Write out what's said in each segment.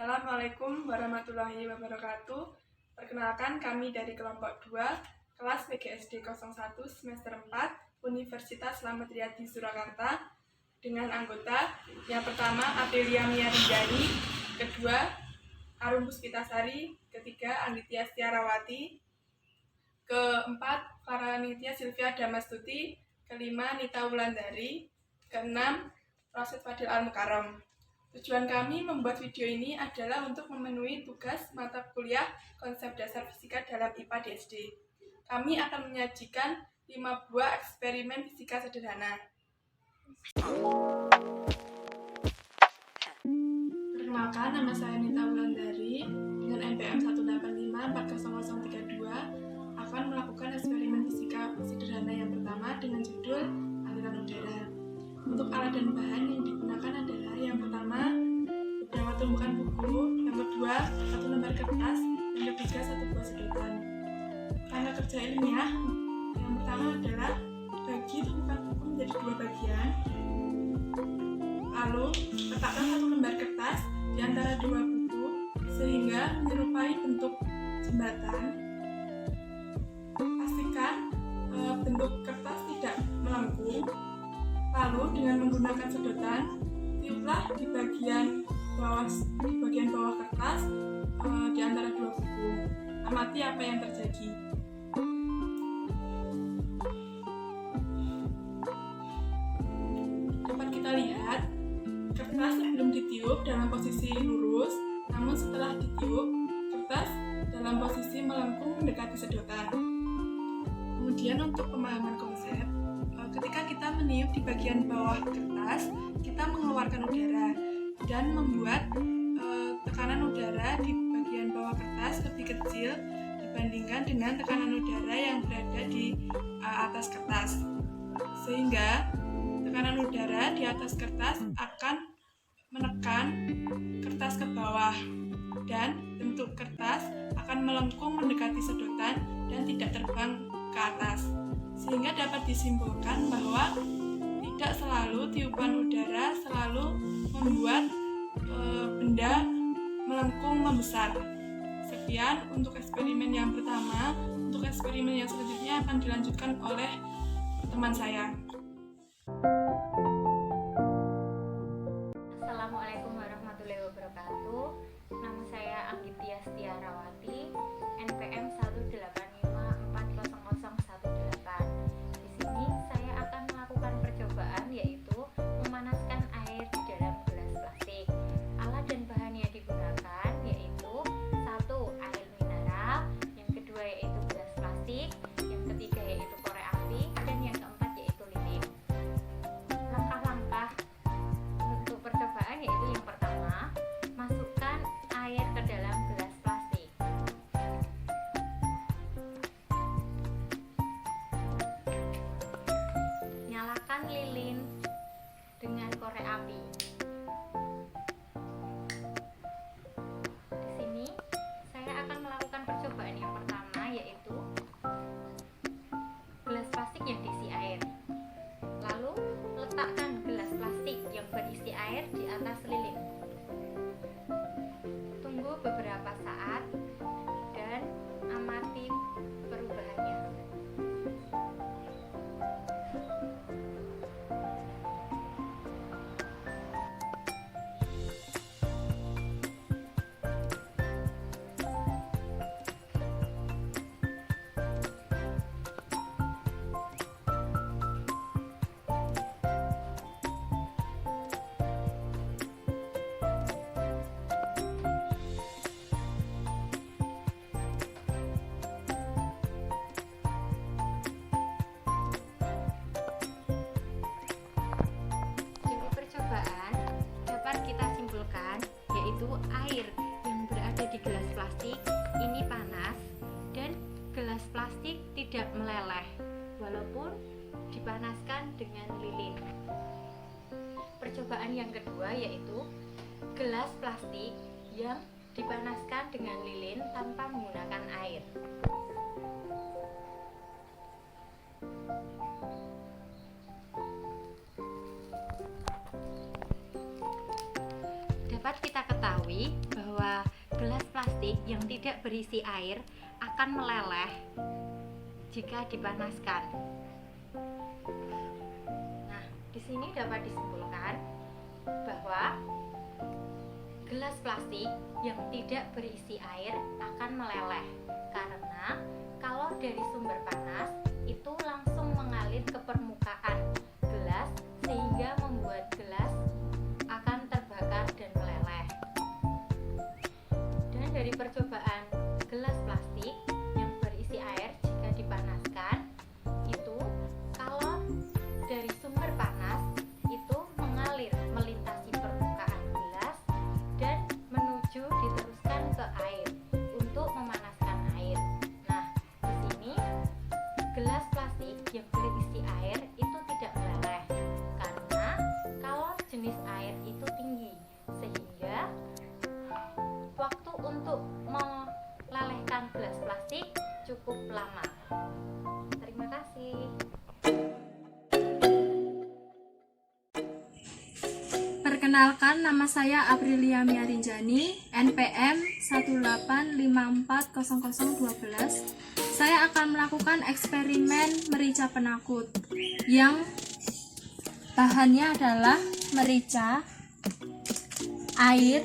Assalamualaikum warahmatullahi wabarakatuh. Perkenalkan, kami dari kelompok 2, kelas PGSD 01 semester 4, Universitas Slamet Riyadi Surakarta, dengan anggota yang pertama Aprilia Miarinjani, kedua Arum Puspitasari, ketiga Anggitya Setiarawati, keempat Farhanitya Silvia Damastuti, kelima Nita Wulandari, keenam Rasid Fadil Al-Mukarram. Tujuan kami membuat video ini adalah untuk memenuhi tugas mata kuliah konsep dasar fisika dalam IPA DSD. Kami akan menyajikan 5 buah eksperimen fisika sederhana. Perkenalkan, nama saya Nita Wulandari dengan NPM 1854032 akan melakukan eksperimen fisika sederhana yang pertama dengan judul aliran udara. Untuk alat dan bahan yang digunakan adalah yang pertama beberapa tumpukan buku, yang kedua satu lembar kertas, yang ketiga satu buah sedotan. Tanda kerja ilmiah yang pertama adalah bagi tumpukan buku menjadi 2 bagian, lalu letakkan satu lembar kertas di antara 2 buku sehingga menyerupai bentuk jembatan. Pastikan bentuk kertas tidak melengkung. Lalu dengan menggunakan sedotan, tiuplah di bagian bawah kertas di antara 2 buku. Amati apa yang terjadi. Dapat kita lihat, kertas sebelum ditiup dalam posisi lurus, namun setelah ditiup, kertas dalam posisi melengkung mendekati sedotan. Kemudian untuk pemahaman konsep, ketika kita meniup di bagian bawah kertas, kita mengeluarkan udara dan membuat tekanan udara di bagian bawah kertas lebih kecil dibandingkan dengan tekanan udara yang berada di atas kertas. Sehingga tekanan udara di atas kertas akan menekan kertas ke bawah dan bentuk kertas akan melengkung mendekati sedotan dan tidak terbang ke atas. Sehingga dapat disimpulkan bahwa tidak selalu tiupan udara selalu membuat benda melengkung membesar. Sekian untuk eksperimen yang pertama. Untuk eksperimen yang selanjutnya akan dilanjutkan oleh teman saya. Assalamualaikum warahmatullahi wabarakatuh. Nama saya Anggitya Setiarawati, NPM 185400118. Di sini saya akan melakukan percobaan yaitu memanaskan air di dalam gelas plastik. Alat dan bahan yang digunakan yaitu 1. Air mineral, yang kedua yaitu gelas plastik, yang ketiga yaitu korek api, dan yang keempat yaitu lilin. Langkah-langkah untuk percobaan yaitu yang pertama, masukkan air ke dalam gelas plastik. Nyalakan lilin dengan korek api. Di sini saya akan melakukan percobaan yang pertama yaitu gelas plastik yang diisi air. Lalu letakkan gelas plastik yang berisi air di atas lilin. Tunggu beberapa saat dan amati perubahannya. Dari percobaan dapat kita simpulkan yaitu air yang berada di gelas plastik ini panas dan gelas plastik tidak meleleh walaupun dipanaskan dengan lilin. Percobaan yang kedua yaitu gelas plastik yang dipanaskan dengan lilin tanpa menggunakan air. dapat kita ketahui bahwa gelas plastik yang tidak berisi air akan meleleh jika dipanaskan. Nah, di sini dapat disimpulkan bahwa gelas plastik yang tidak berisi air akan meleleh karena kalau dari sumber panas itu langsung mengalir ke permukaan gelas sehingga membuat gelas akan terbakar dan meleleh. Dan dari percobaan gelas plastik yang berisi air jika dipanaskan itu kalau dari sumber panas itu mengalir melintasi permukaan gelas dan menuju diteruskan ke air untuk memanaskan air. Nah, di sini gelas plastik yang berisi air itu tidak meleleh karena kalau jenis air itu tinggi sehingga waktu untuk melelehkan gelas plastik cukup lama. Terima kasih. Perkenalkan, nama saya Aprilia Miarinjani, NPM 185400012. Saya akan melakukan eksperimen merica penakut yang bahannya adalah merica, air,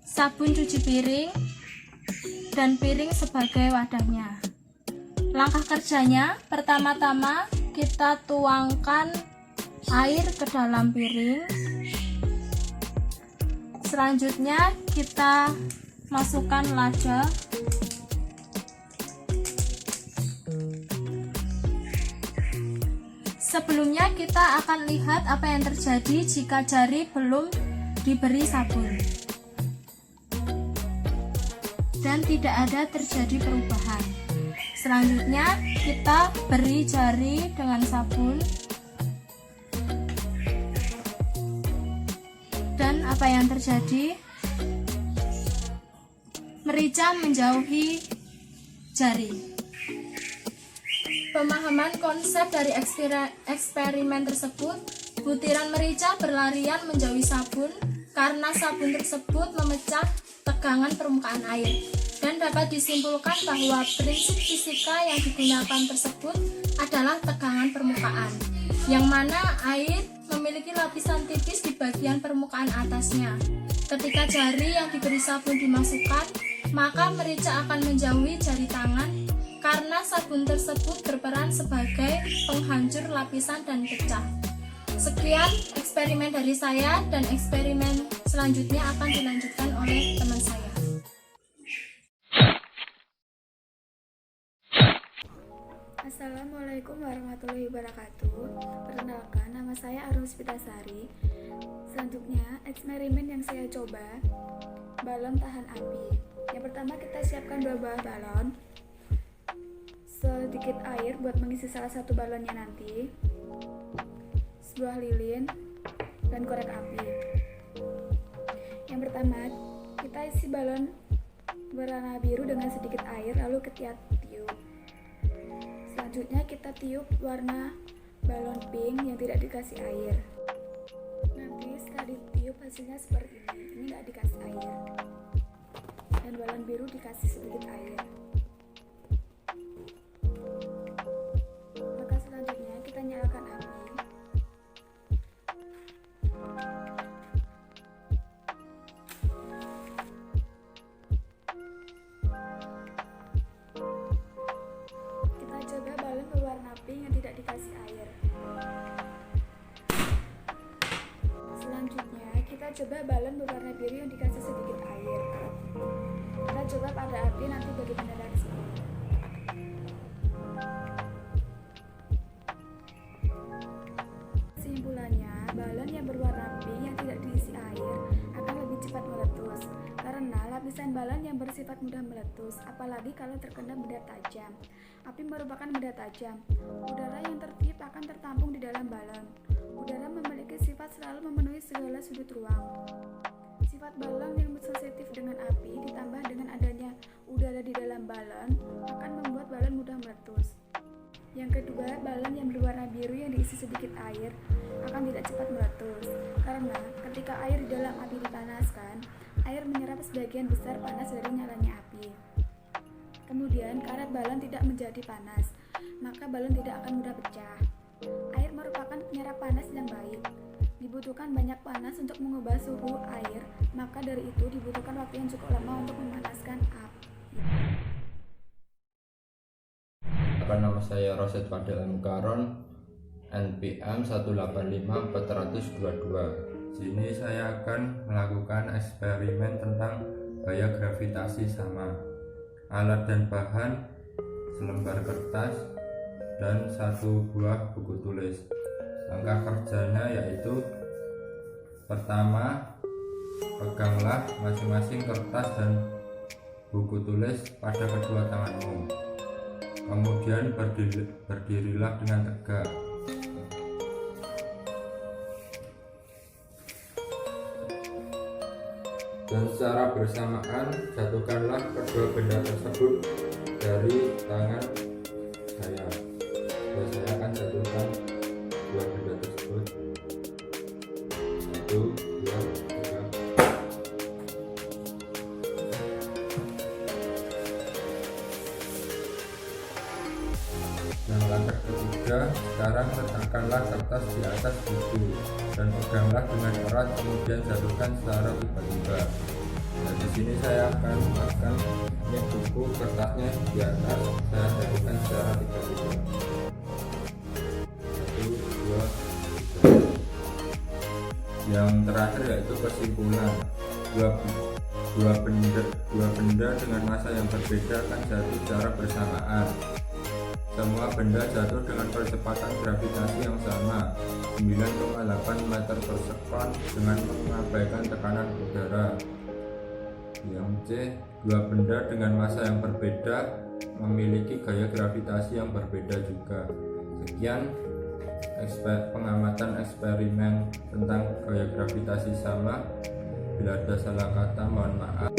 sabun cuci piring, dan piring sebagai wadahnya. Langkah kerjanya, pertama-tama kita tuangkan air ke dalam piring. Selanjutnya kita masukkan lada. Sebelumnya kita akan lihat apa yang terjadi jika jari belum diberi sabun dan tidak ada terjadi perubahan. Selanjutnya kita beri jari dengan sabun dan apa yang terjadi? Merica menjauhi jari. Pemahaman konsep dari eksperimen tersebut, butiran merica berlarian menjauhi sabun karena sabun tersebut memecah tegangan permukaan air, dan dapat disimpulkan bahwa prinsip fisika yang digunakan tersebut adalah tegangan permukaan, yang mana air memiliki lapisan tipis di bagian permukaan atasnya. Ketika jari yang diberi sabun dimasukkan, maka merica akan menjauhi jari tangan karena sabun tersebut berperan sebagai penghancur lapisan dan pecah. Sekian eksperimen dari saya, dan eksperimen selanjutnya akan dilanjutkan oleh teman saya. Assalamualaikum warahmatullahi wabarakatuh. Perkenalkan, nama saya Arum Spitasari. Selanjutnya, eksperimen yang saya coba, balon tahan api. Yang pertama, kita siapkan 2 buah balon, sedikit air buat mengisi salah satu balonnya nanti, sebuah lilin, dan korek api. Yang pertama, kita isi balon berwarna biru dengan sedikit air, lalu kita tiup. Selanjutnya kita tiup warna balon pink yang tidak dikasih air. Nanti setelah ditiup hasilnya seperti ini nggak dikasih air, dan balon biru dikasih sedikit air. Maka selanjutnya kita nyalakan api. Kita coba balon berwarna pink yang tidak dikasih air. Selanjutnya kita coba balon berwarna biru yang dikasih sedikit air. Kita coba pada api, nanti bagaimana reaksinya. Kesimpulannya, balon yang berwarna pink yang tidak diisi air akan lebih cepat meletus karena lapisan balon yang bersifat mudah meletus, apalagi kalau terkena benda tajam. Api merupakan benda tajam. Udara yang tertiup akan tertampung di dalam balon. Udara memiliki sifat selalu memenuhi segala sudut ruang. Sifat balon yang sensitif dengan api ditambah dengan adanya udara di dalam balon akan membuat balon mudah meletus. Yang kedua, balon yang berwarna biru yang diisi sedikit air akan tidak cepat meletus karena ketika air di dalam api dipanaskan, air menyerap sebagian besar panas dari nyalanya api. Kemudian, karet balon tidak menjadi panas, maka balon tidak akan mudah pecah. Air merupakan penyerap panas yang baik. Dibutuhkan banyak panas untuk mengubah suhu air, maka dari itu dibutuhkan waktu yang cukup lama untuk memanaskan api. Nama saya Roset Fadil M. Karon, NPM 185-422. Sini saya akan melakukan eksperimen tentang gaya gravitasi sama. Alat dan bahan selembar kertas dan 1 buah buku tulis. Langkah kerjanya yaitu pertama, peganglah masing-masing kertas dan buku tulis pada kedua tanganmu. Kemudian berdirilah dengan tegak. Dan secara bersamaan jatuhkanlah kedua benda tersebut dari tangan saya. Saya akan jatuhkan dua benda tersebut. 1, 2, 3. Dan langkah ketiga, sekarang letakkanlah kertas di atas buku dan peganglah dengan erat, kemudian jatuhkan secara tiba-tiba. Nah, di sini saya akan melakukan ini buku kertasnya di atas, saya jatuhkan secara tiba-tiba. 1, 2, 3. Yang terakhir yaitu kesimpulan. Dua benda dengan massa yang berbeda akan jatuh secara bersamaan. Semua benda jatuh dengan percepatan gravitasi yang sama, 9,8 meter per sekon, dengan mengabaikan tekanan udara. Yang C, dua benda dengan massa yang berbeda memiliki gaya gravitasi yang berbeda juga. Sekian pengamatan eksperimen tentang gaya gravitasi sama. Bila ada salah kata, mohon maaf.